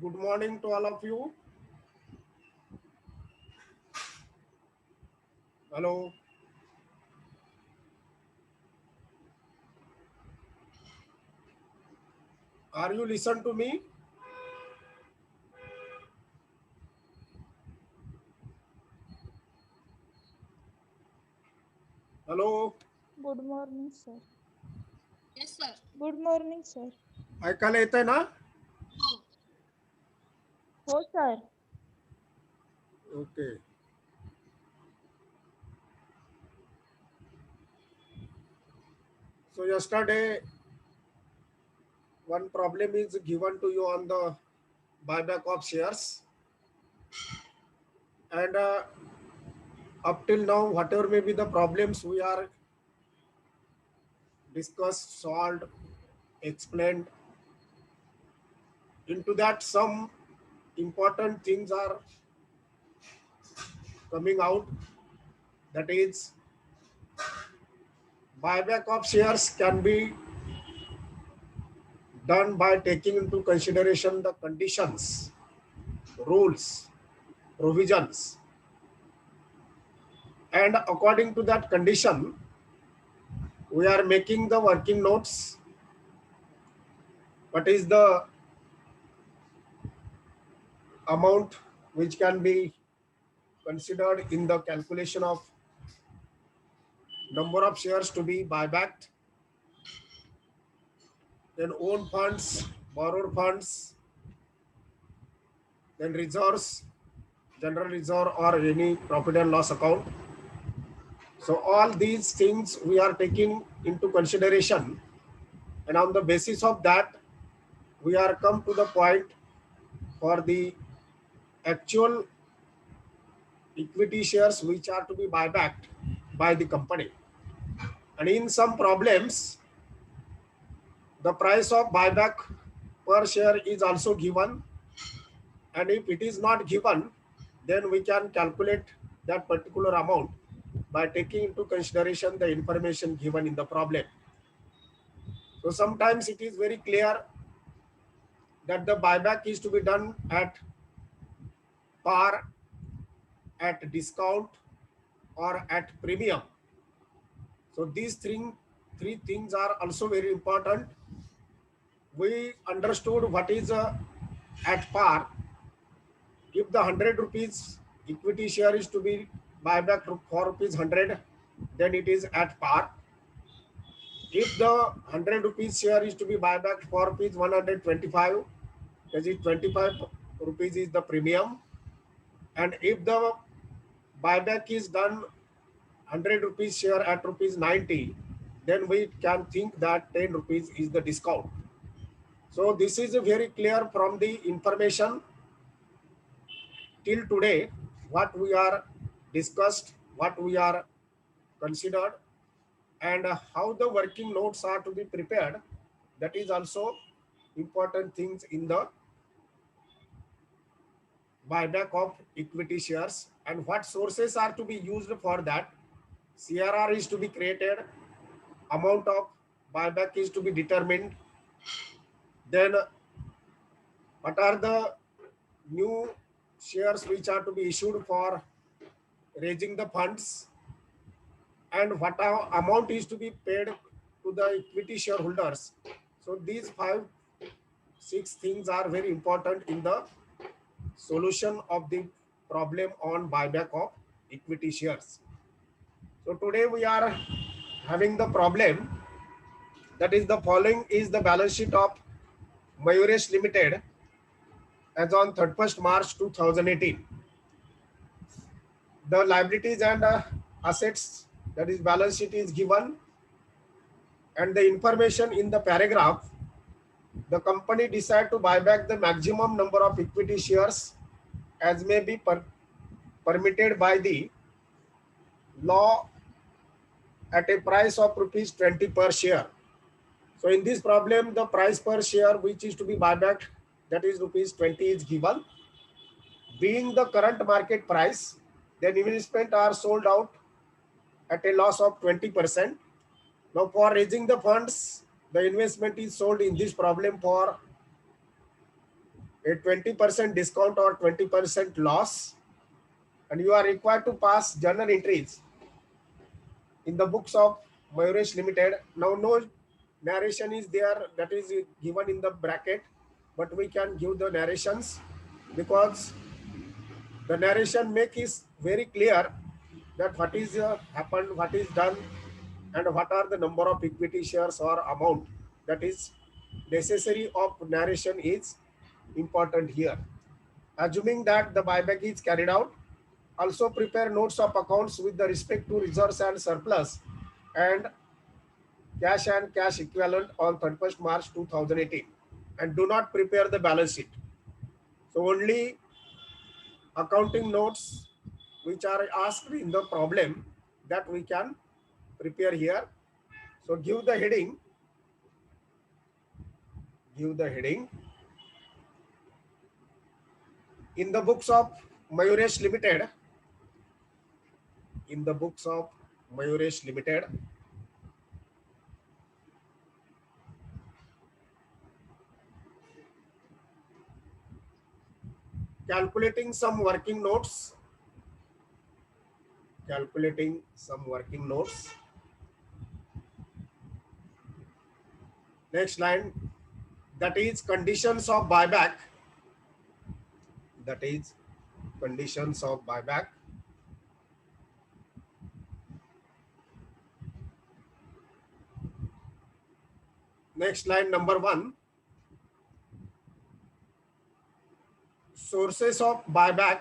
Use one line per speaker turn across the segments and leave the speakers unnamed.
Good morning to all of you. Hello. Are you listen to me? Hello.
Good morning, sir.
Yes, sir.
Good morning, sir.
ऐकायला येतंय ना?
Oh,
हो sir.
Okay. So yesterday one problem is given to you on the buyback of shares, and up till now whatever may be the problems we are discussed, solved, explained, into that some important things are coming out, that is buyback of shares can be done by taking into consideration the conditions, rules, provisions, and according to that condition we are making the working notes. What is the amount which can be considered in the calculation of number of shares to be buybacked, then own funds, borrowed funds, then reserves, general reserve or any profit and loss account. So all these things we are taking into consideration, and on the basis of that we are come to the point for the actual equity shares which are to be buybacked by the company. And in some problems the price of buyback per share is also given, and if it is not given then we can calculate that particular amount by taking into consideration the information given in the problem. So sometimes it is very clear that the buyback is to be done at par, at discount, or at premium. So these three things are also very important. We understood what is at par. If the 100 rupees equity share is to be buyback for rupees 100, then it is at par. If the 100 rupees share is to be buyback for rupees 125, that is 25 rupees is the premium. And if the buyback is done 100 rupees share at rupees 90, then we can think that 10 rupees is the discount. So this is very clear from the information till today, what we are discussed, what we are considered, and how the working notes are to be prepared. That is also important things in the buyback of equity shares, and what sources are to be used for that. CRR is to be created, amount of buyback is to be determined, then what are the new shares which are to be issued for raising the funds, and what amount is to be paid to the equity shareholders. So these six things are very important in the solution of the problem on buyback of equity shares. So today we are having the problem, that is the following is the balance sheet of Mayuresh Limited as on 31st March 2018. The liabilities and assets, that is balance sheet, is given, and the information in the paragraph, the company decide to buy back the maximum number of equity shares as may be permitted by the law at a price of rupees 20 per share. So in this problem, the price per share which is to be buyback, that is rupees 20, is given. Being the current market price, then investment are sold out at a loss of 20%. Now for raising the funds, the investment is sold in this problem for a 20% discount or 20% loss, and you are required to pass journal entries in the books of Mayuresh Limited. Now, no narration is there, that is given in the bracket, but we can give the narrations because the narration make is very clear that what is happened, what is done, and what are the number of equity shares or amount that is necessary of narration is important here. Assuming that the buyback is carried out, also prepare notes of accounts with the respect to reserves and surplus and cash equivalent on 31st March 2018, and do not prepare the balance sheet. So only accounting notes which are asked in the problem that we can prepare here. So give the heading, in the books of Mayuresh Limited, calculating some working notes. Next line, that is conditions of buyback. Next line, number 1, sources of buyback.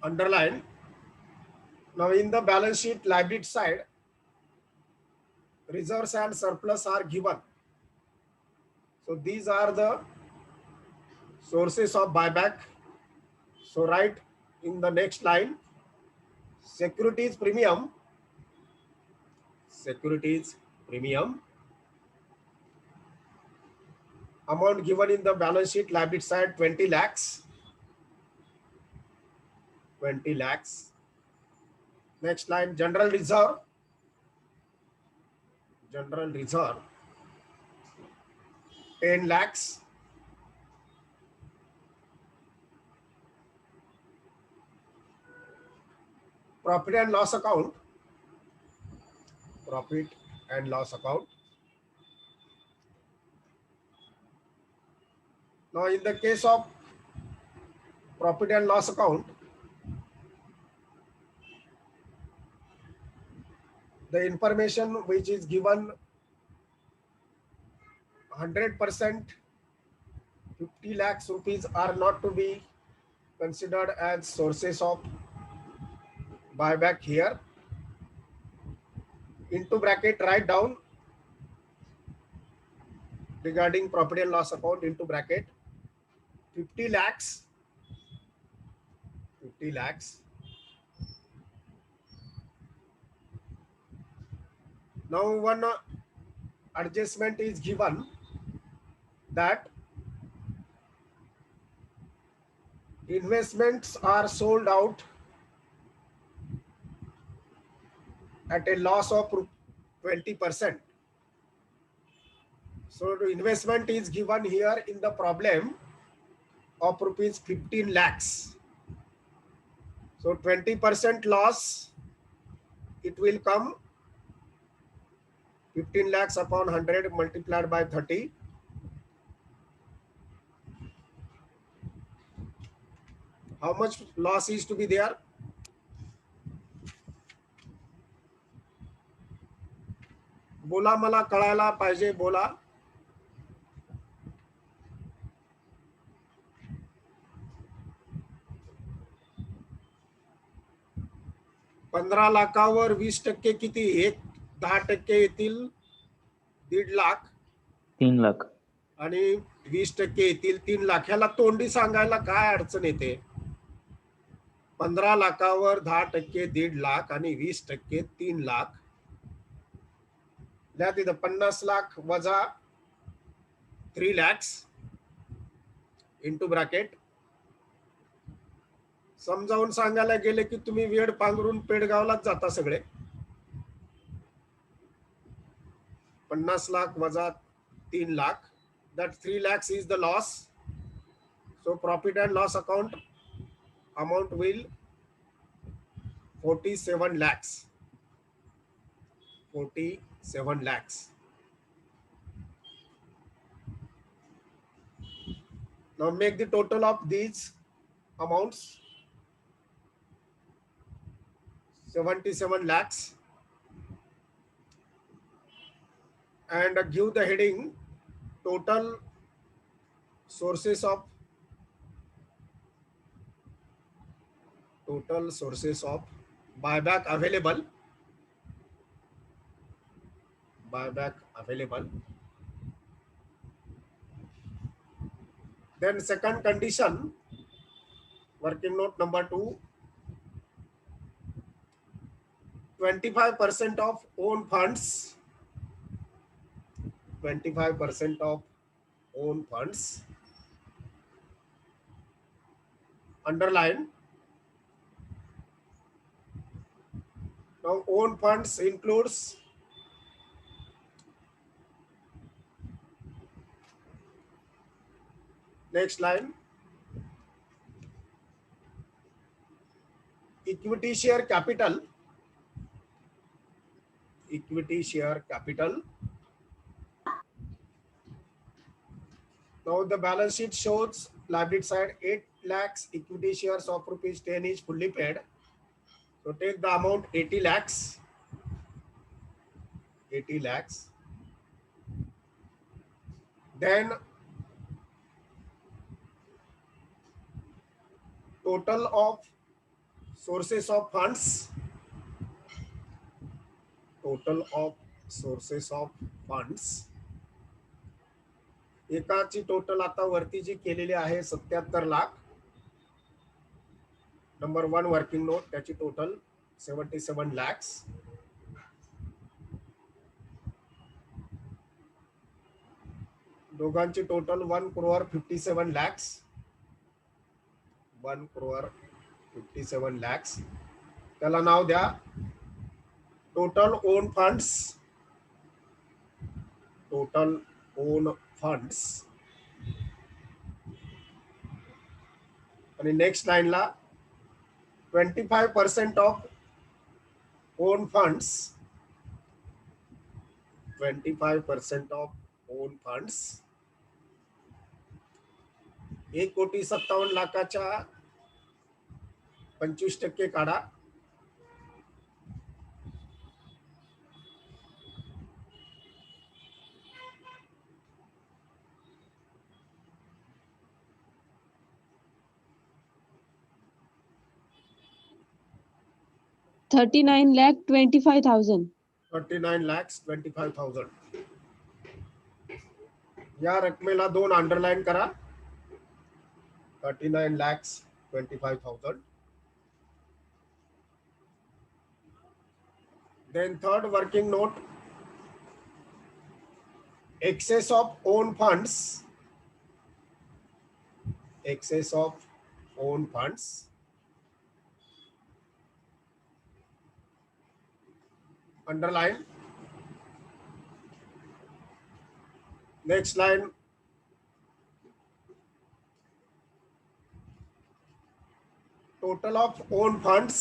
Underline. Now in the balance sheet liability side, reserves and surplus are given. So these are the sources of buyback. So write in the next line, securities premium, amount given in the balance sheet liability side 20 lakhs. Next line, general reserve, 10 lakhs. Profit and loss account, Now in the case of profit and loss account, the information which is given 100%, 50 lakhs rupees are not to be considered as sources of buyback here. Into bracket, write down regarding profit and loss account, into bracket 50 lakhs. Now one adjustment is given that investments are sold out at a loss of 20%. So the investment is given here in the problem of rupees 15 lakhs. So 20% loss, it will come 15 lakhs upon 100 multiplied by 30. How much loss is to be there? बोला, मला कळायला पाहिजे, बोला. 15 लाखावर 20% किती? 10% येतील 1.5 लाख,
3 लाख,
आणि 20% येतील 3 लाख. ह्याला तोंडी सांगायला काय अडचण येते? 15 लाखावर 10% 1.5 लाख आणि 20% 3 लाख. द्या तिथं 50 लाख वजा 3 lakhs into bracket समजावून सांगायला गेले की तुम्ही वेड पांघरून पेडगावलाच जाता सगळे. 50 लाख वजा 3 lakh, that 3 lakhs is the loss. So profit and loss account amount will 47 lakhs. 47 lakhs. Now make the total of these amounts. 77 lakhs. And give the heading total sources of buyback available. Then second condition, working note number 2, 25% of own funds. 25% of own funds. Underline. Now own funds includes next line, equity share capital. Now the balance sheet shows liability side 8 lakhs equity shares of rupees 10 is fully paid. So take the amount 80 lakhs. 80 lakhs. Then total of sources of funds. एकाची total आता वरती जी केलेली आहे 77 lakh. Number 1 working note, त्याची total 77 lakhs. दोघांची total 1 crore 57 lakhs. 1 crore 57 lakhs. त्याला नाव द्या टोटल ओन फंड्स. आणि नेक्स्ट लाईनला 25% of own funds. 25% of own funds. 1,57,00,000च्या 25% काढा.
$39,25,000.
39,25,000. या रकमेला 2 अंडरलाइन करा. 39,25,000. Then third working note, excess of own funds. Underline. Next line, total of own funds.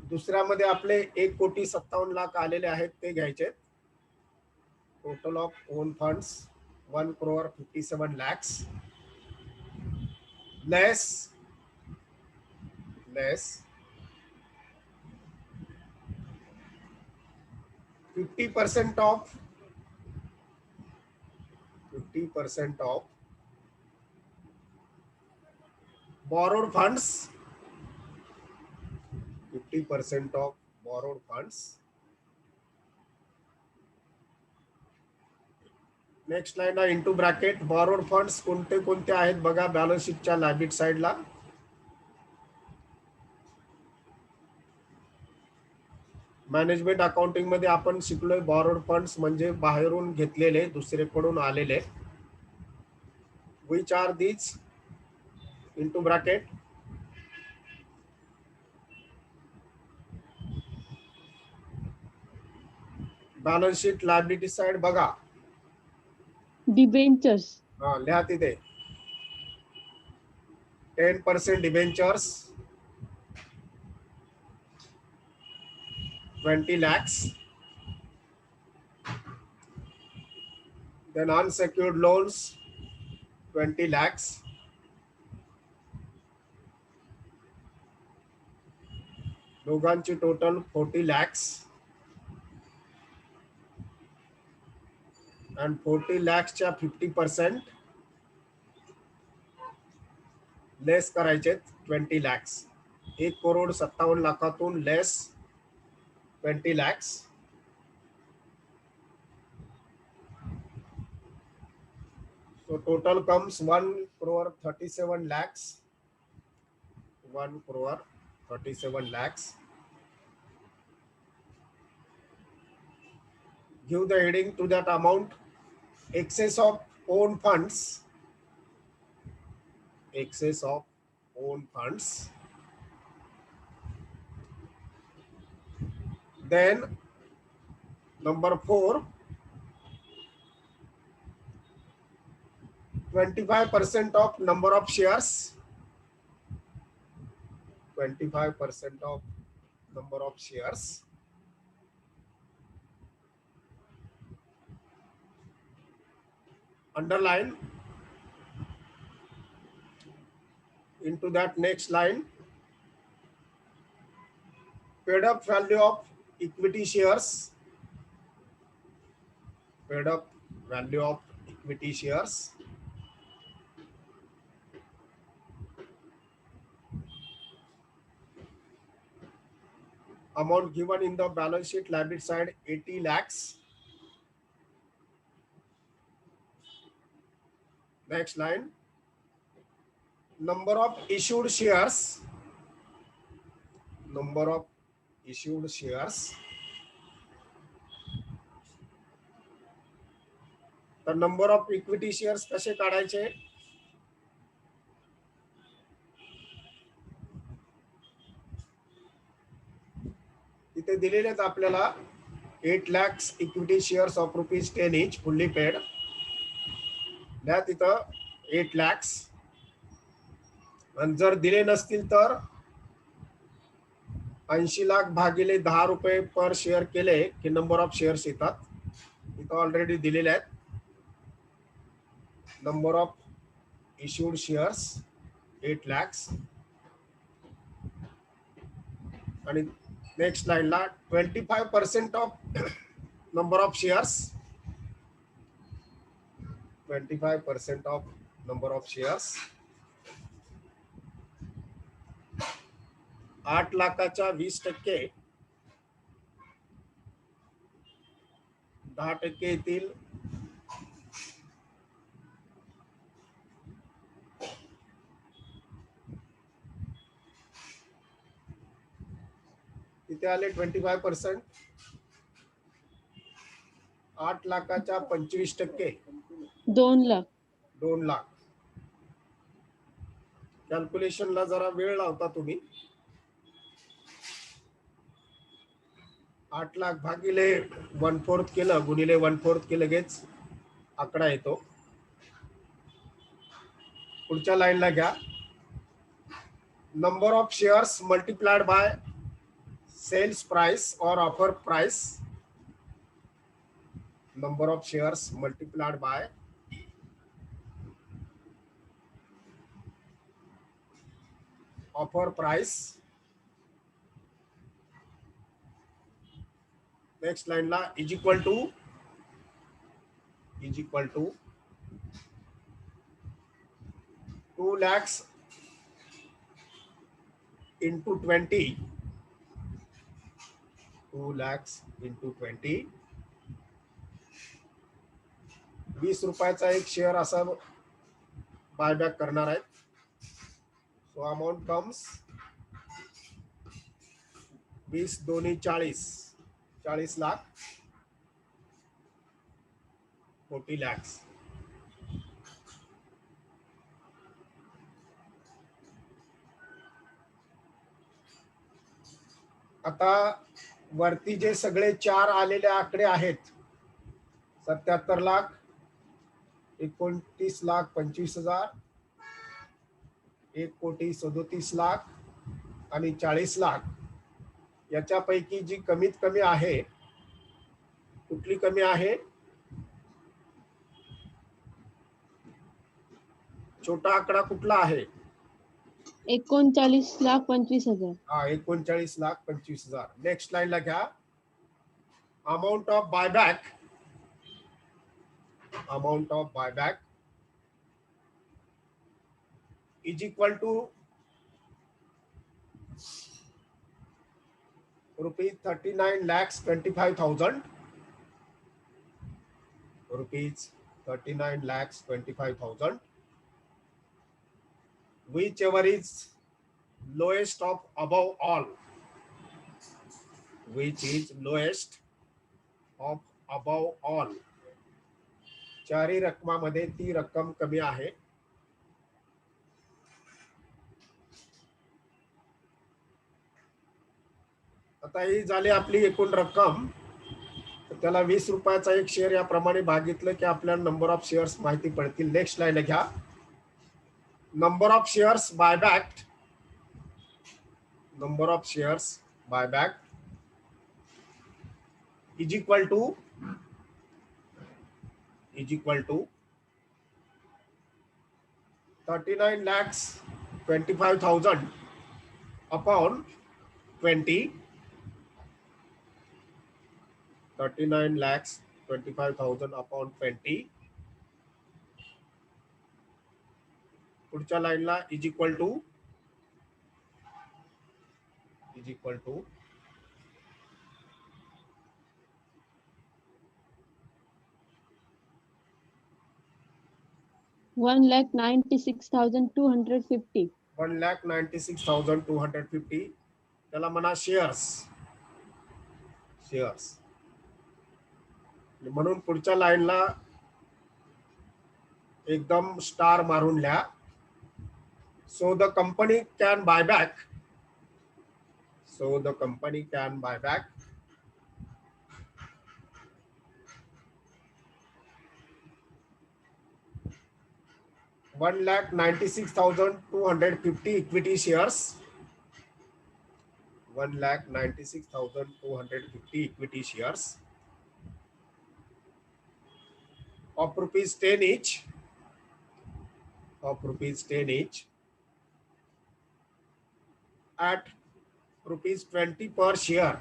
दुसऱ्यामध्ये आपले 1,57,00,000 आलेले आहेत ते घ्यायचे. Total of own funds 1 crore 57 lakhs less 50% of borrowed funds. 50% of borrowed funds. Next line into bracket borrowed funds कोणते कोणते आहेत बघा balance शीटच्या liability साइडला. मॅनेजमेंट अकाउंटिंग मध्ये आपण शिकलोय बॉरोड फंड्स म्हणजे बाहेरून घेतलेले दुसरेकडून आलेले. which are these into bracket? Balance sheet liability side बघा.
Debentures.
लिहा तिथे 10% debentures, 20 lakhs. Then unsecured loans, 20 lakhs. दोघांची टोटल 40 lakhs. And 40 lakhs च्या 50% लेस करायचे 20 lakhs. 1,57,00,000 less 20 lakhs. So total comes 1,37 lakhs. 1,37 lakhs. Give the heading to that amount. Excess of own funds. Excess of own funds. Then number 4, 25% of number of shares. 25% of number of shares. Underline into that next line. Paid up value of equity shares. Paid up value of equity shares. Amount given in the balance sheet liability side 80 lakhs. Next line. Number of issued shares. Number of issued shares. The number of equity shares कसे काढायचे? इथे दिलेले आहेत आपल्याला 8 lakhs equity shares of ₹10 each fully paid. द्या तिथं 8 lakhs. आणि जर दिले नसतील तर 80 लाख भागिले 10 रुपये पर शेअर केले की नंबर ऑफ शेअर्स येतात. इथं ऑलरेडी दिलेले आहेत. Number of issued shares 8 lakhs. आणि नेक्स्ट लाईनला 25% of number of shares. 25% of number of shares. 8 लाखाच्या 20%. 10% येतील. इथे आले 25%. 8 लाखाच्या 25%.
2 लाख.
2 लाख. कॅल्क्युलेशनला जरा वेळ लावता तुम्ही. 8 लाख भागिले 1/4 केलं गुणिले 1/4 केलं लगेच आकडा येतो. पुढच्या लाईनला घ्या. Number of shares multiplied by sales price और offer price. Number of shares multiplied by offer price. Next line la is equal to 2 lakhs into 20. 2 lakhs into 20. 20 रुपयाचा एक शेअर असा बायबॅक करणार आहेत. सो अमाउंट कम्स 20 दोन्ही 40 lakh 40 lakhs. आता वरती जे सगळे 4 आलेले आकडे आहेत 77 लाख, 29 लाख 25 हजार, 1,37,00,000 आणि 40 लाख, याच्यापैकी जी कमीत कमी आहे कुठली कमी आहे? छोटा आकडा कुठला आहे?
39,25,000.
हा, 39,25,000. नेक्स्ट लाईनला घ्या. Amount of buyback, amount of buyback is equal to rupees 39,25,000, rupees 39,25,000, whichever is lowest of above all, which is lowest of above all. चारही रकमामध्ये ती रक्कम कमी आहे. आता ही झाली आपली एकूण रक्कम. त्याला 20 रुपयाचा एक शेअर याप्रमाणे भागितलं की आपल्याला नंबर ऑफ शेअर्स माहिती पडतील. नेक्स्ट लाईन घ्या. Number of shares buyback, number of shares buyback is equal to 39,25,000 upon 20. 39,25,000 upon 20. पुढच्या लाईनला इज इक्वल टू
1,96,250.
1,96,250. त्याला म्हणा शेअर्स, शेअर्स. म्हणून पुढच्या लाईनला एकदम स्टार मारून लिहा. So the company can buy back, so the company can buy back 1,96,250 equity shares, 1,96,250 equity shares of rupees 10 each, of rupees 10 each at rupees 20 per share,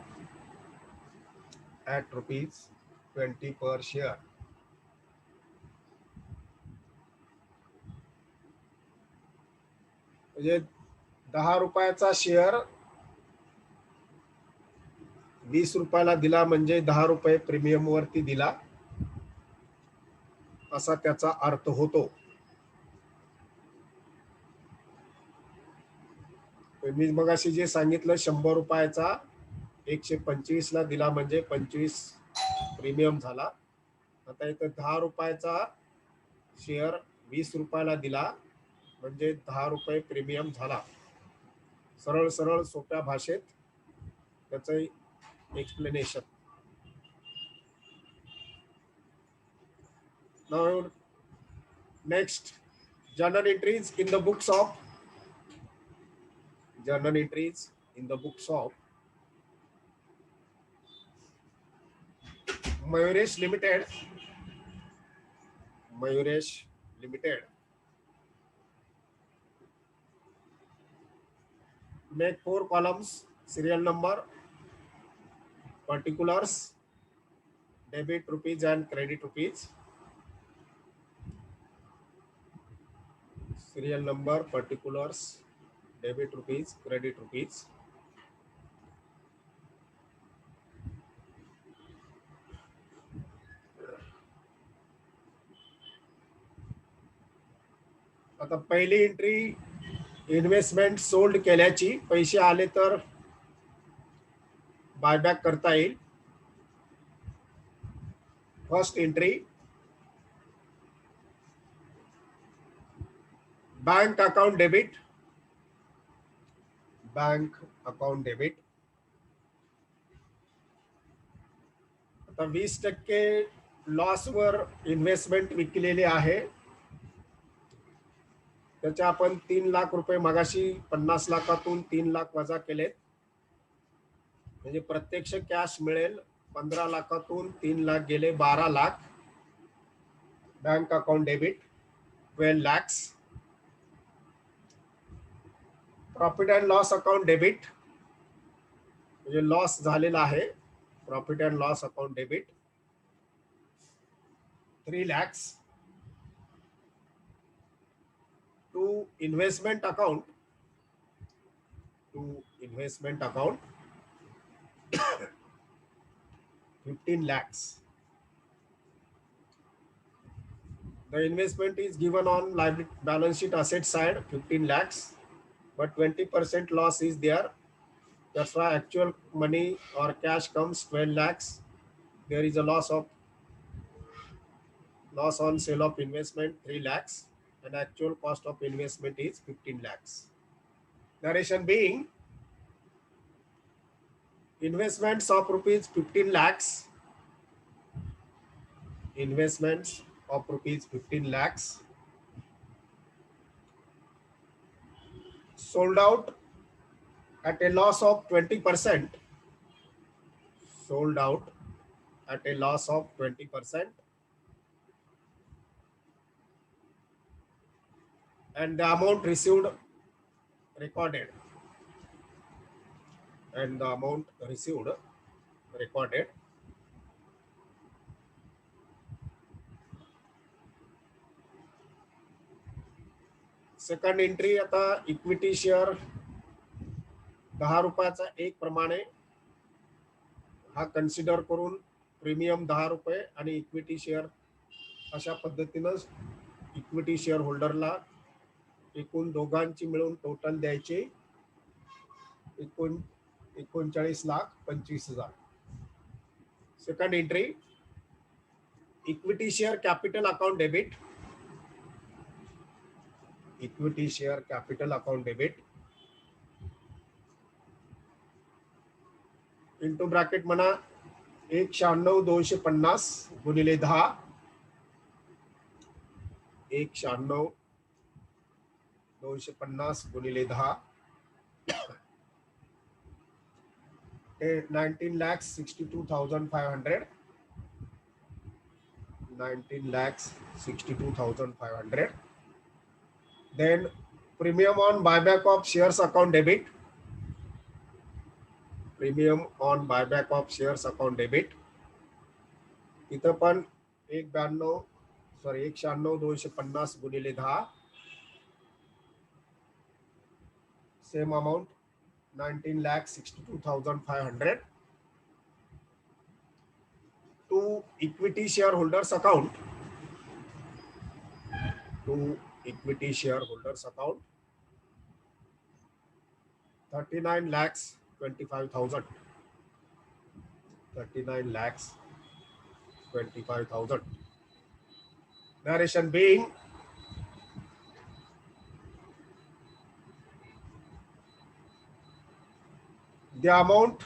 at rupees 20 per share. म्हणजे 10 रुपयाचा share 20 रुपयाला दिला म्हणजे 10 रुपये premium वरती दिला असा त्याचा अर्थ होतो. मी मगाशी जे सांगितलं 100 रुपयाचा 125 ला दिला म्हणजे 25 प्रीमियम झाला. आता इथं 10 रुपयाचा शेअर 20 रुपयाला दिला म्हणजे 10 रुपये प्रीमियम झाला. सरळ सरळ सोप्या भाषेत त्याचं explanation. Now next, journal entries in the books of, journal entries in the books of Mayuresh Limited, Mayuresh Limited. Make 4 columns, serial number, particulars, debit rupees and credit rupees. Serial number, particulars, debit rupees, credit rupees. आता पहिली entry investment sold केल्याची, पैसे आले तर buyback करता येईल. First entry bank account debit, bank account debit आता 20% लॉसवर investment विकलेली आहे. त्याच्या आपण 3 लाख रुपये मगाशी 50 लाखातून 3 लाख वजा केलेत, म्हणजे प्रत्यक्ष कॅश मिळेल 15 लाखातून 3 लाख गेले 12 lakh. Bank account debit 12 lakhs. Profit and loss account debit म्हणजे लॉस झालेला आहे. Profit and loss account debit 3 lakhs. To investment account 15 lakhs. The investment is given on liability balance sheet asset side 15 lakhs, but 20% loss is there. That's why actual money or cash comes 12 lakhs. There is a loss on sale of investment 3 lakhs, and actual cost of investment is 15 lakhs. Narration being investments of rupees 15 lakhs. Investments of rupees 15 lakhs sold out at a loss of 20%. Sold out at a loss of 20%. And the amount received recorded. And the amount received recorded. Second entry आता equity share 10 रुपयाचा एक प्रमाणे हा consider करून premium 10 रुपये आणि equity share अशा पद्धतीनं इक्विटी शेअर होल्डरला एकूण दोघांची मिळून टोटल द्यायचे 39,25,000. Second entry equity share capital account debit. Equity share capital account debit into bracket म्हणा 196,250 गुणिले 10. 196,250 गुणिले 10 19,62,500. 19,62,500. Then premium on buyback of shares account debit. Premium on buyback of shares account debit. इथं पण 196,250 गुणिले 10. Same amount 19,62,500 to equity shareholders account. To equity shareholders account 39,25,000. 39,25,000. Narration being the amount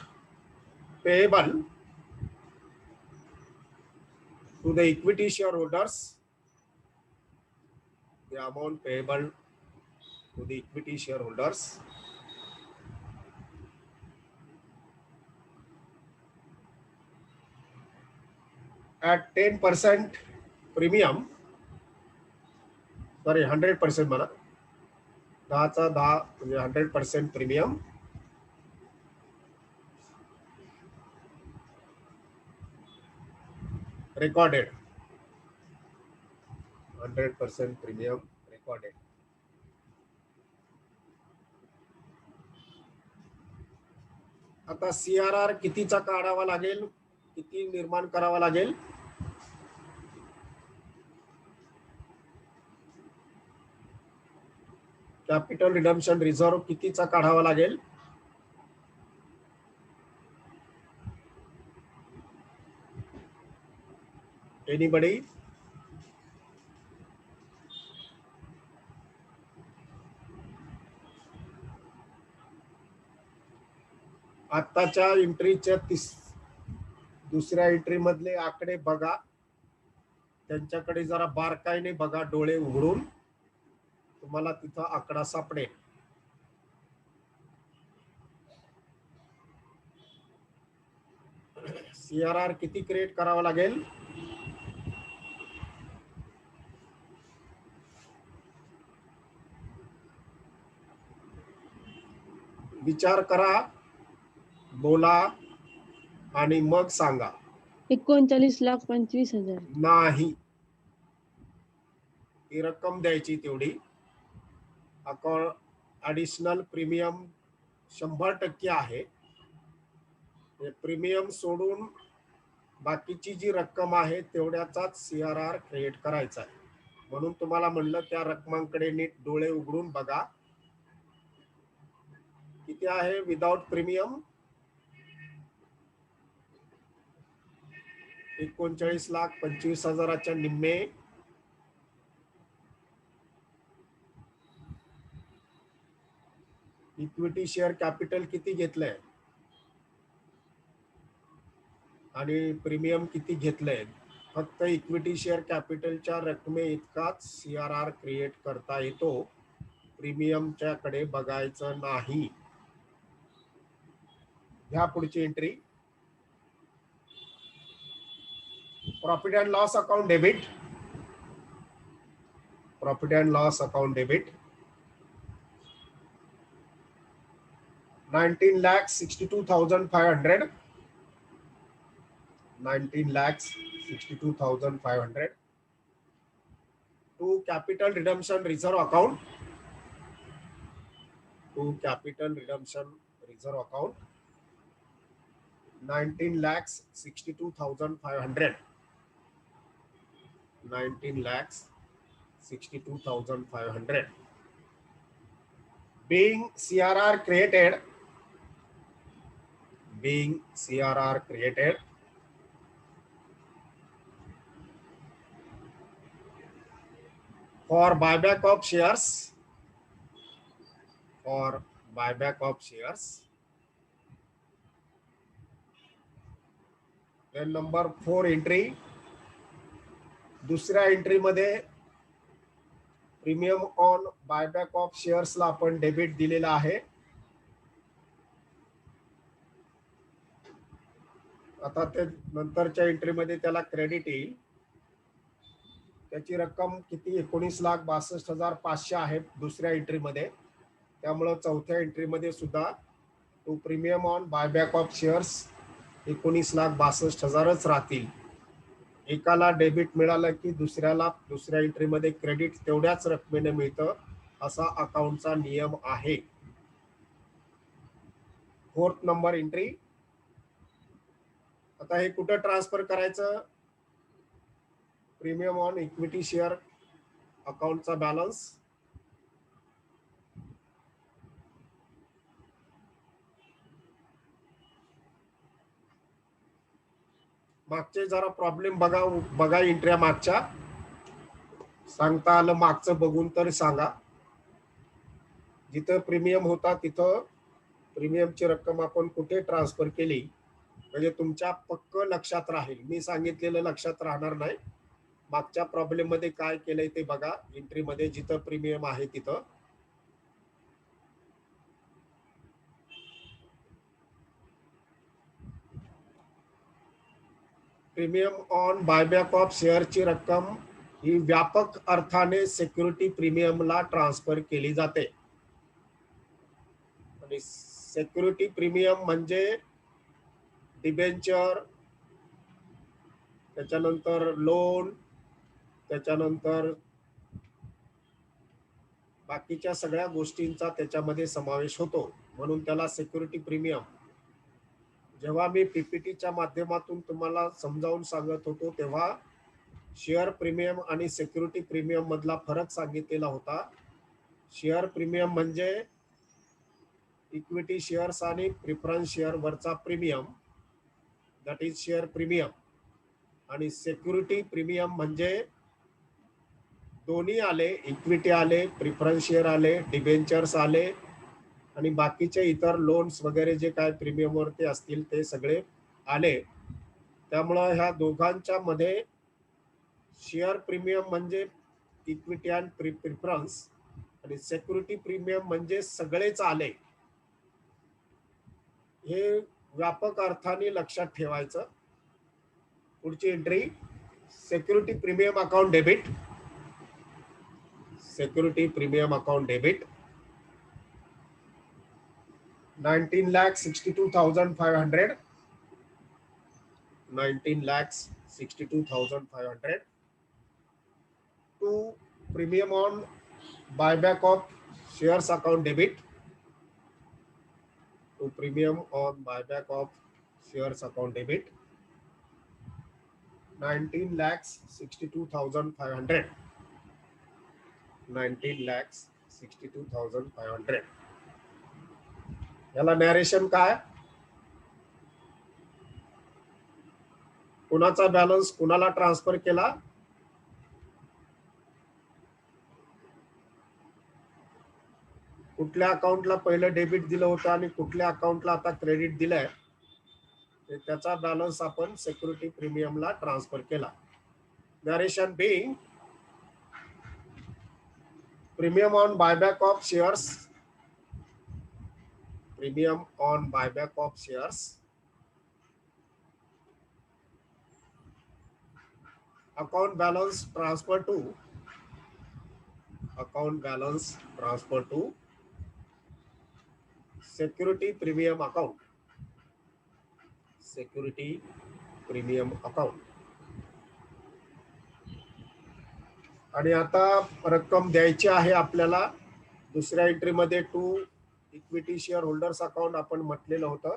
payable to the equity shareholders. The amount payable to the equity shareholders at 10% premium. Sorry, 100% म्हणा. 10 म्हणजे 100% premium. Recorded 100% premium recorded. आता CRR कितीचा काढावा लागेल, किती निर्माण करावा लागेल? कॅपिटल रिडम्पशन रिझर्व कितीचा काढावा लागेल? एनीबडी? आताच्या एंट्रीच्या दुसऱ्या एंट्री मधले आकडे बघा, त्यांच्याकडे जरा बारकाईने बघा, डोळे उघडून, तुम्हाला तिथं आकडा सापडेल. CRR किती क्रिएट करावा लागेल? विचार करा, बोला आणि मग सांगा.
39,25,000.
नाही, ही रक्कम द्यायची तेवढी. अकाउंट ऍडिशनल प्रीमियम 100% आहे. प्रीमियम सोडून बाकीची जी रक्कम आहे तेवढ्याचाच CRR क्रिएट करायचा आहे. म्हणून तुम्हाला म्हणलं त्या रकमांकडे नीट डोळे उघडून बघा. किती आहे विदाउट प्रीमियम? 39,25,000च्या निम्मे. इक्विटी शेअर कॅपिटल किती घेतलंय आणि प्रीमियम किती घेतलंय? फक्त इक्विटी शेअर कॅपिटलच्या रकमे इतकाच CRR क्रिएट करता येतो. प्रीमियमच्या कडे बघायचं नाही. ह्या पुढची entry, profit and loss account debit. Profit and loss account debit 19,62,500. 19,62,500 to capital redemption reserve account. To capital redemption reserve account 19,62,500. 19,62,500 being CRR created. Being CRR created for buyback of shares. For buyback of shares. Then number 4 entry. दुसऱ्या entry मध्ये premium on buyback of शेअर्सला आपण debit दिलेला आहे. आता ते नंतरच्या entry मध्ये त्याला क्रेडिट येईल. त्याची रक्कम किती? 19,62,500 आहे दुसऱ्या एंट्री मध्ये. त्यामुळे चौथ्या एंट्री मध्ये सुद्धा तो premium on buyback of shares 19,62,000च राहतील. एकाला डेबिट मिळालं की दुसऱ्याला दुसऱ्या एंट्री मध्ये क्रेडिट तेवढ्याच रकमेने मिळतं, असा अकाउंटचा नियम आहे. Fourth number entry. आता हे कुठं ट्रान्सफर करायचं? प्रीमियम ऑन इक्विटी शेअर अकाउंटचा बॅलन्स. मागचे जरा प्रॉब्लेम बघा एंट्र्या मागच्या. सांगता आलं मागचं बघून तर सांगा. जिथं प्रीमियम होता तिथं प्रीमियमची रक्कम आपण कुठे ट्रान्सफर केली म्हणजे तुमच्या पक्क लक्षात राहील. मी सांगितलेलं लक्षात राहणार नाही. मागच्या प्रॉब्लेम मध्ये काय केलंय ते बघा. एंट्री मध्ये जिथं प्रीमियम आहे तिथं प्रीमियम ऑन बायबॅक ऑफ शेअरची रक्कम ही व्यापक अर्थाने सिक्युरिटी प्रीमियमला ट्रान्सफर केली जाते. आणि सिक्युरिटी प्रीमियम म्हणजे डिबेंचर, त्याच्यानंतर लोन, त्याच्यानंतर बाकीच्या सगळ्या गोष्टींचा त्याच्यामध्ये समावेश होतो. म्हणून त्याला सिक्युरिटी प्रीमियम. जेव्हा मी पीपीटीच्या माध्यमातून तुम्हाला समजावून सांगत होतो तेव्हा शेअर प्रीमियम आणि सिक्युरिटी प्रीमियम मधला फरक सांगितलेला होता. शेअर प्रीमियम म्हणजे इक्विटी शेअर्स आणि प्रिफरन्स शेअर वरचा premium, that is share premium. आणि सिक्युरिटी प्रीमियम म्हणजे दोन्ही आले, इक्विटी आले, प्रिफरन्स शेअर आले, डिबेंचर्स आले आणि बाकीचे इतर लोन्स वगैरे जे काय प्रीमियम वरती असतील ते सगळे आले. त्यामुळं ह्या दोघांच्या मध्ये शेअर प्रीमियम म्हणजे इक्विटी अँड प्रिफरन्स आणि सिक्युरिटी प्रीमियम म्हणजे सगळेच आले, हे व्यापक अर्थाने लक्षात ठेवायचं. पुढची entry security premium account debit. Security premium account debit 19,62,500. 19,62,500 to premium on buyback of shares account debit. To premium on buyback of shares account debit 19,62,500. 19,62,500. याला नॅरेशन काय? कुणाचा बॅलन्स कुणाला ट्रान्सफर केला? कुठल्या अकाउंटला पहिलं डेबिट दिलं होतं आणि कुठल्या अकाउंटला आता क्रेडिट दिलंय, त्याचा बॅलन्स आपण सिक्युरिटी प्रीमियमला ट्रान्सफर केला. Narration being premium on buyback of shares. Premium on buyback of shares account balance transfer to security premium account. Security premium account. आणि आता रक्कम द्यायची आहे आपल्याला. दुसऱ्या एंट्री मध्ये to equity share holders account आपण म्हटलेलं होतं.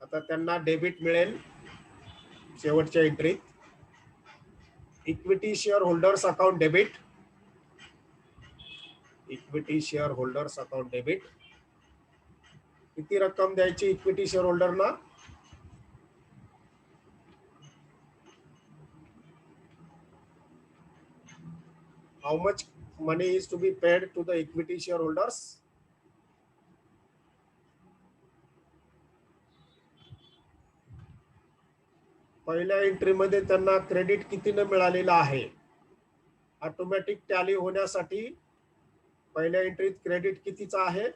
आता त्यांना डेबिट मिळेल शेवटच्या एंट्रीत. Equity share holders account debit. Equity share holders account debit. किती रक्कम द्यायची इक्विटी शेअर होल्डरना? How much money is to be paid to the equity shareholders? पहिल्या एंट्री मध्ये त्यांना क्रेडिट कितीने मिळालेलं आहे? ऑटोमॅटिक टॅली होण्यासाठी पहिल्या एंट्रीत क्रेडिट कितीचा आहे?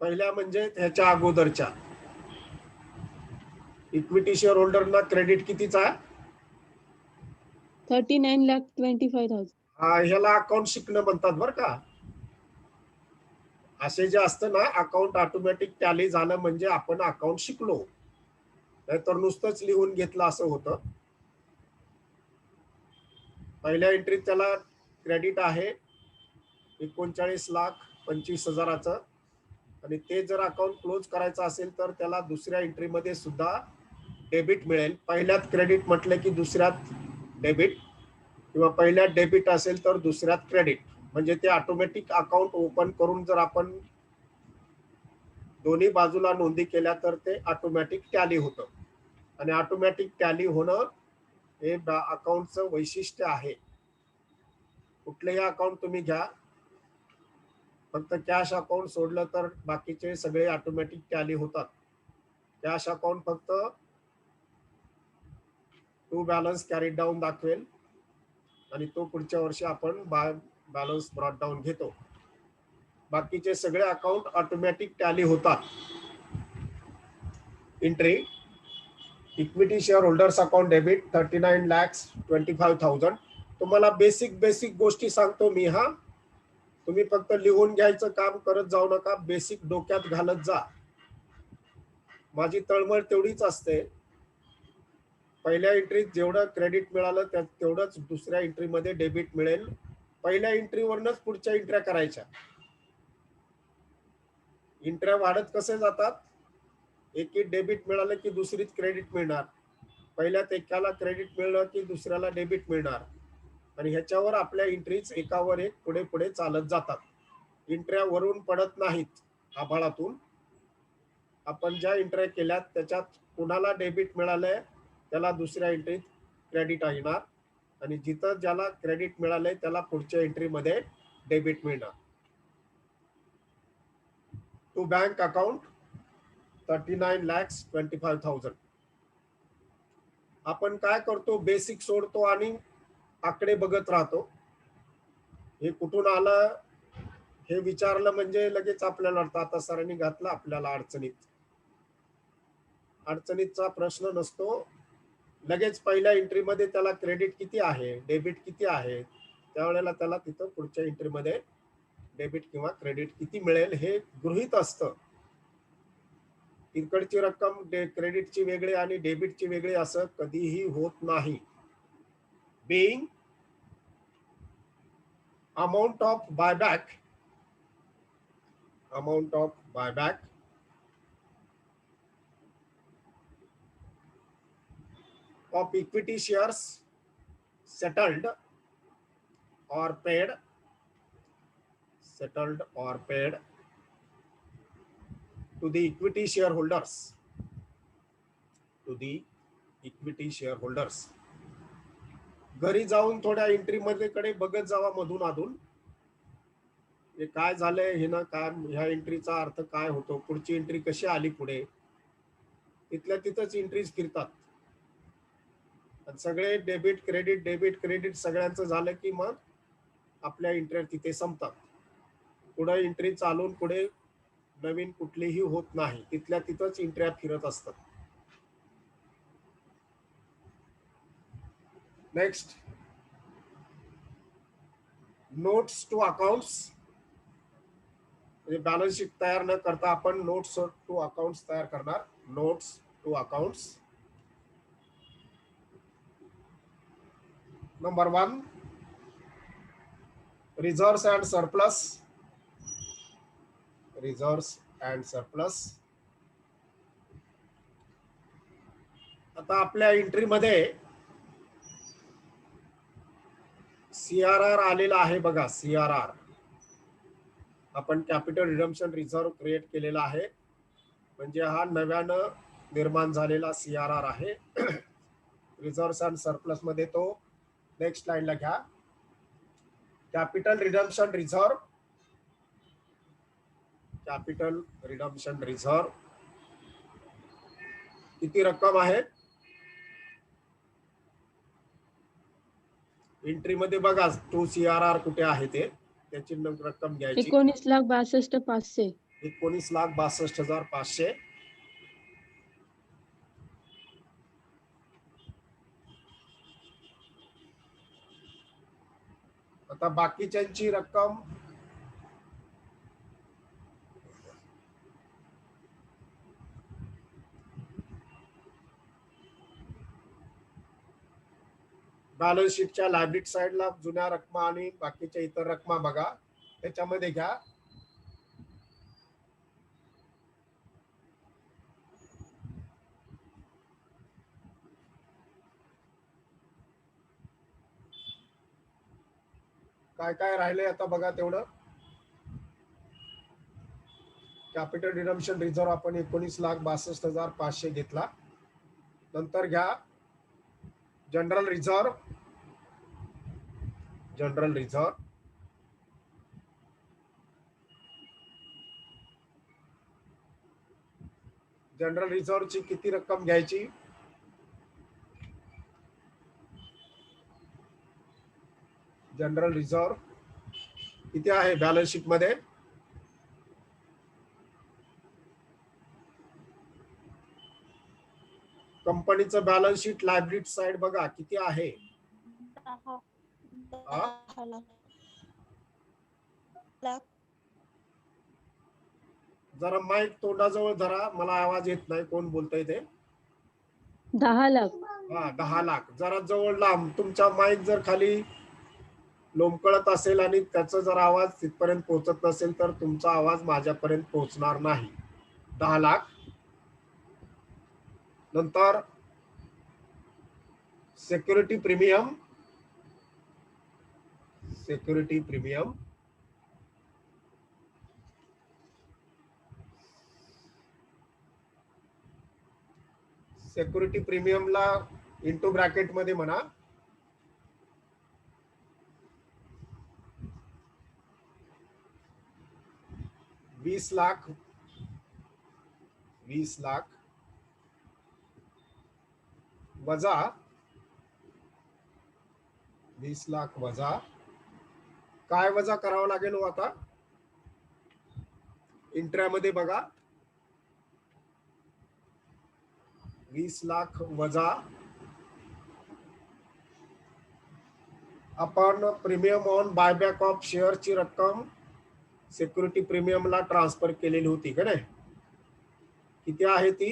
पहिल्या म्हणजे ह्याच्या अगोदरच्या इक्विटी शेअर होल्डरना क्रेडिट कितीचा आहे?
39,25,000.
ह्याला अकाउंट शिकणं म्हणतात बरं का. असे जे असतं ना, अकाउंट ऑटोमॅटिक टॅली झालं म्हणजे आपण अकाउंट शिकलो, नाहीतर नुसतंच लिहून घेतलं असं होतं. पहिल्या एंट्रीत त्याला क्रेडिट आहे 39,25,000 आणि ते जर अकाउंट क्लोज करायचं असेल तर त्याला दुसऱ्या एंट्री मध्ये सुद्धा डेबिट मिळेल. पहिल्यात क्रेडिट म्हटलं की दुसऱ्यात डेबिट, किंवा पहिल्यात डेबिट असेल तर दुसऱ्यात क्रेडिट. म्हणजे ते ऑटोमॅटिक अकाउंट ओपन करून जर आपण दोन्ही बाजूला नोंदी केल्या तर ते ऑटोमॅटिक टॅली होतं. आणि ऑटोमॅटिक टॅली होणं हे अकाउंटचं वैशिष्ट्य आहे. कुठलेही अकाउंट तुम्ही घ्या, फक्त कॅश अकाउंट सोडलं तर बाकीचे सगळे ऑटोमॅटिक टॅली होतात. कॅश अकाउंट फक्त टू बॅलन्स कॅरी डाऊन दाखवेल आणि तो पुढच्या वर्षी आपण बॅलन्स ब्रॉट डाऊन घेतो. बाकीचे सगळे अकाउंट ऑटोमॅटिक टॅली होतात. Entry equity share holders account debit 39,25,000. तुम्हाला बेसिक गोष्टी सांगतो मी. तुम्ही फक्त लिहून घ्यायचं काम करत जाऊ नका, बेसिक डोक्यात घालत जा. माझी तळमळ तेवढीच असते, पहिल्या एंट्रीत जेवढं क्रेडिट मिळालं तेवढंच दुसऱ्या एंट्री मध्ये डेबिट मिळेल. पहिल्या एंट्रीवरनच पुढच्या एंट्र्या करायच्या. एंट्र्या वाढत कसे जातात? एकी डेबिट मिळालं की दुसरीत क्रेडिट मिळणार. पहिल्यात एकाला क्रेडिट मिळलं की दुसऱ्याला डेबिट मिळणार. आणि ह्याच्यावर आपल्या एंट्रीज एकावर एक पुढे पुढे चालत जातात. एंट्र्या वरून पडत नाहीत आभाळातून. आपण ज्या एंट्र्या केल्यात त्याच्यात कुणाला डेबिट मिळालंय त्याला दुसऱ्या एंट्रीत क्रेडिट येणार, आणि जिथं ज्याला क्रेडिट मिळालंय त्याला पुढच्या एंट्री मध्ये डेबिट मिळणार. To bank account 39,25,000. आपण काय करतो, बेसिक सोडतो आणि आकडे बघत राहतो. हे कुठून आलं हे विचारलं म्हणजे लगेच आपल्याला अर्थ, आता सरांनी घातलं आपल्याला अडचणीत. अडचणीचा प्रश्न नसतो. लगेच पहिल्या एंट्रीमध्ये त्याला क्रेडिट किती आहे, डेबिट किती आहे, त्यावेळेला त्याला तिथं पुढच्या एंट्रीमध्ये डेबिट किंवा क्रेडिट किती मिळेल हे गृहीत असतं. इकडची रक्कम क्रेडिटची वेगळी आणि डेबिटची वेगळी असं कधीही होत नाही. being amount of buyback of equity shares settled or paid to the equity shareholders. घरी जाऊन थोड्या एंट्री मध्ये कडे बघत जावा मधून अधून, हे काय झालंय, हे ना काय, ह्या एंट्रीचा अर्थ काय होतो, पुढची एंट्री कशी आली पुढे, तिथल्या तिथंच एंट्रीज फिरतात. सगळे डेबिट क्रेडिट सगळ्यांचं झालं की मग आपल्या एंट्री तिथे संपतात. पुढे एंट्री चालून पुढे नवीन कुठलीही होत नाही, तिथल्या तिथंच एंट्र्या फिरत असतात. Next, notes to accounts. म्हणजे बॅलन्स शीट तयार न करता आपण नोट्स टू अकाउंट्स तयार करणार. Notes to accounts. Number 1, reserves and surplus. आता आपल्या एंट्री मध्ये CRR आलेला आहे बघा. CRR आपण कॅपिटल रिडम्पशन रिझर्व्ह क्रिएट केलेला आहे, म्हणजे हा नव्यानं निर्माण झालेला CRR आहे. रिझर्व्स अँड सरप्लस मध्ये तो नेक्स्ट लाईनला घ्या. कॅपिटल रिडम्पशन रिझर्व्ह किती रक्कम आहे एंट्री मध्ये बघा. तो CRR कुठे आहे ते, त्याची रक्कम घ्यायची.
19,62,500.
19,62,500. आता बाकीच्यांची रक्कम बॅलन्स शीटच्या लायबिलिटी साइडला जुन्या रकमा आणि बाकीच्या इतर रकमा बघा, त्याच्यामध्ये घ्या. काय काय राहिले आता बघा तेवढं. कॅपिटल रिडम्पशन रिझर्व्ह आपण 19,62,500 घेतला. नंतर घ्या जनरल रिझर्व्ह. जनरल रिझर्व्हची किती रक्कम घ्यायची, जनरल रिझर्व्ह किती आहे बॅलन्स शीट मध्ये, कंपनीचं बॅलन्स शीट लायबिलिटी साइड बघा किती आहे.
10 लाख.
जरा माईक तोंडाजवळ धरा, मला आवाज येत नाही, कोण बोलतंय ते.
10 लाख.
हा 10 लाख. जरा जवळ लांब, तुमचा माईक जर खाली लोंबकळत असेल आणि त्याचा जर आवाज तिथपर्यंत पोहोचत नसेल तर तुमचा आवाज माझ्यापर्यंत पोहोचणार नाही. 10 लाख. नंतर सिक्युरिटी प्रीमियम. सिक्युरिटी प्रीमियमला इंटू ब्रॅकेट मध्ये म्हणा ₹20,00,000 20,00,000 वजा 20,00,000 वजा काय वजा करावं लागेल हो आता इंट्रामध्ये बघा 20,00,000 वजा आपण प्रीमियम ऑन बायबॅक ऑफ शेअरची रक्कम सिक्युरिटी प्रीमियमला ट्रान्सफर केलेली होती का नाही किती आहे ती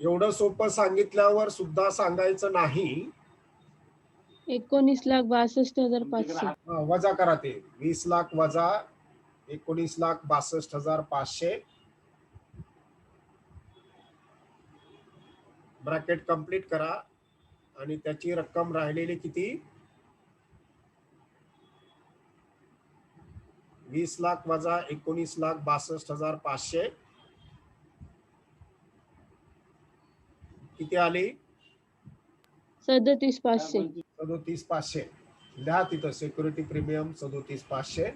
एवढं सोपं सांगितल्यावर सुद्धा सांगायचं नाही
19,62,500
वजा करा ते 20,00,000 वजा 19,62,500 ब्रॅकेट कंप्लीट करा आणि त्याची रक्कम राहिलेली किती 20,00,000 वजा 19,62,500 किती आली
37,500
37,500 लिहा तिथं सिक्युरिटी प्रीमियम 37,500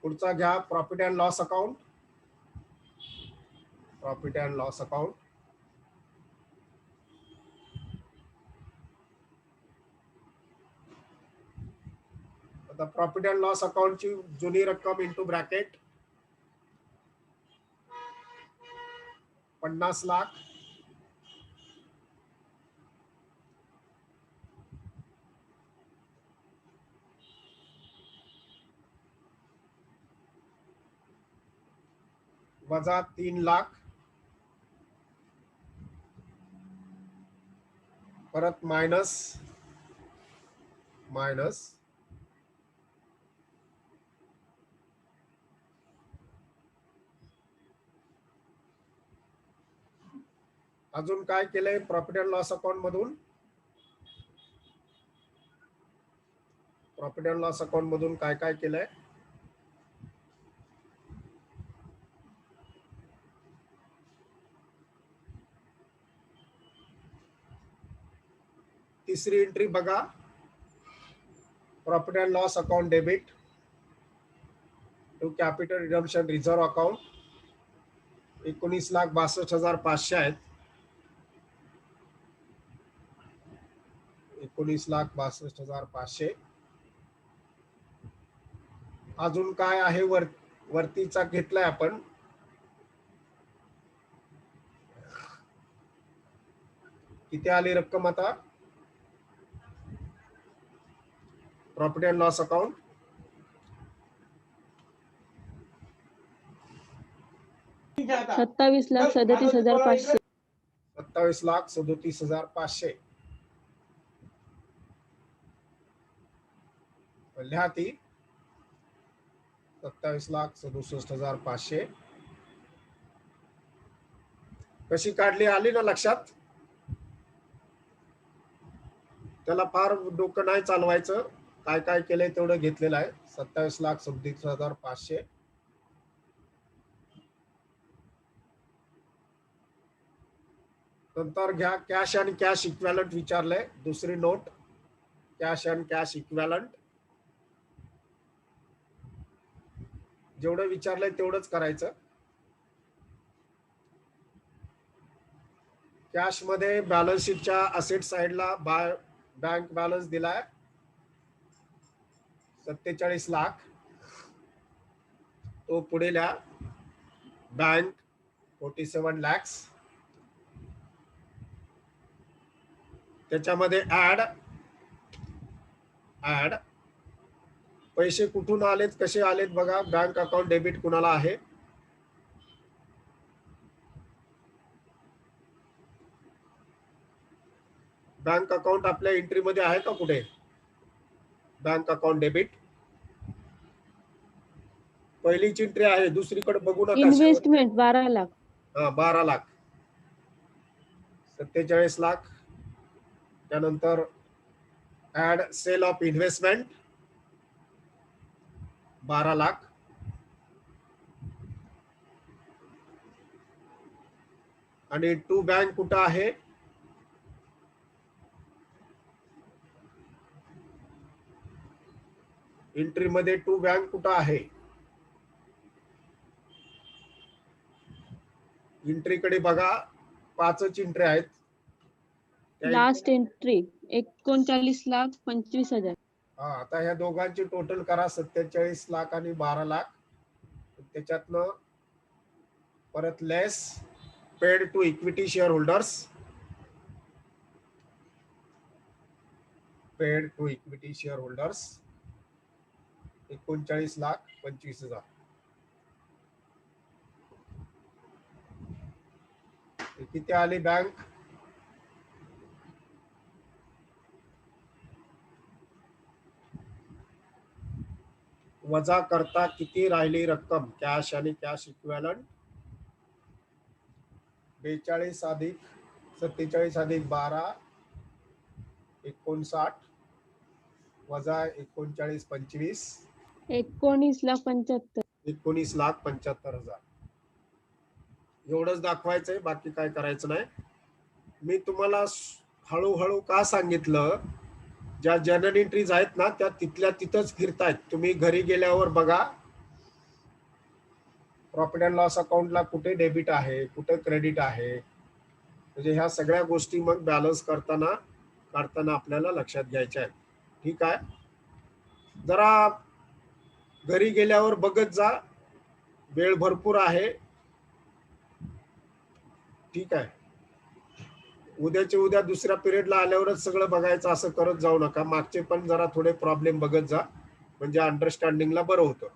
पुढचा घ्या profit and loss account profit and loss account आता प्रॉफिट अँड लॉस अकाउंटची जुनी रक्कम इंटू ब्रॅकेट 50,00,000 वजा 3,00,000 परत मायनस अजून काय केलंय प्रॉफिट अँड लॉस अकाउंट मधून प्रॉफिट अँड लॉस अकाउंट मधून काय काय केलंय तिसरी एंट्री बघा profit and loss account debit to capital redemption reserve account 19,62,500 आहेत 19,62,500 अजून काय आहे वरतीचा घेतलाय आपण किती आली रक्कम आता प्रॉफिट अँड लॉस अकाउंट
27,37,500
27,37,500 लिहा ती 27,67,500 कशी काढली आली ना लक्षात त्याला फार डोकं नाही चालवायचं काय काय केलंय तेवढं घेतलेलं आहे 27,37,500 नंतर घ्या कॅश अँड कॅश इक्विव्हॅलंट विचारलंय दुसरी note cash and cash equivalent जेवढं विचारलंय तेवढंच करायचं कॅश मध्ये बॅलन्स शीटच्या असेट साइडला बँक बॅलन्स दिलाय 47,00,000 तो पुढे लिहा बँक 47 lakhs त्याच्यामध्ये ऍड पैसे कुठून आलेत कसे आलेत बघा बँक अकाउंट डेबिट कुणाला आहे बँक अकाउंट आपल्या एंट्री मध्ये आहे का कुठे बँक अकाउंट डेबिट पहिलीची एंट्री आहे दुसरीकडे बघू नका
इन्व्हेस्टमेंट 12,00,000
हा 12,00,000 47,00,000 त्यानंतर ऍड सेल ऑफ इन्व्हेस्टमेंट 12,00,000 आणि टू बँक कुठं आहे एंट्री मध्ये टू बँक कुठं आहे? एंट्रीकडे बघा, 5च एंट्री आहेत. त्या
लास्ट एंट्री 39,25,000.
आता ह्या दोघांची टोटल करा, 47 लाख आणि 12 लाख. त्याच्यातनं परत less paid to equity share holders, paid to equity share holders 39,25,000. किती आली बँक? वजा करता किती राहिली रक्कम? कॅश आणि कॅश इक्विव्हॅलंट 42 अधिक 47 अधिक 12 59 वजा 39 25
19,75,000.
19,75,000. एवढंच दाखवायचंय, बाकी काय करायचं नाही. मी तुम्हाला हळूहळू का सांगितलं? ज्या जर्नल एंट्रीज आहेत ना, त्या तिथल्या तिथंच फिरतायत. तुम्ही घरी गेल्यावर बघा प्रॉफिट अँड लॉस अकाउंटला कुठे डेबिट आहे, कुठे क्रेडिट आहे. म्हणजे ह्या सगळ्या गोष्टी मग बॅलन्स काढताना आपल्याला लक्षात घ्यायच्या आहेत. ठीक आहे, जरा घरी गेल्यावर बघत जा, वेळ भरपूर आहे. ठीक आहे, उद्याच्या उद्या दुसऱ्या पिरियडला आल्यावरच सगळं बघायचं असं करत जाऊ नका. मागचे पण जरा थोडे प्रॉब्लेम बघत जा, म्हणजे अंडरस्टँडिंगला बरं होतं.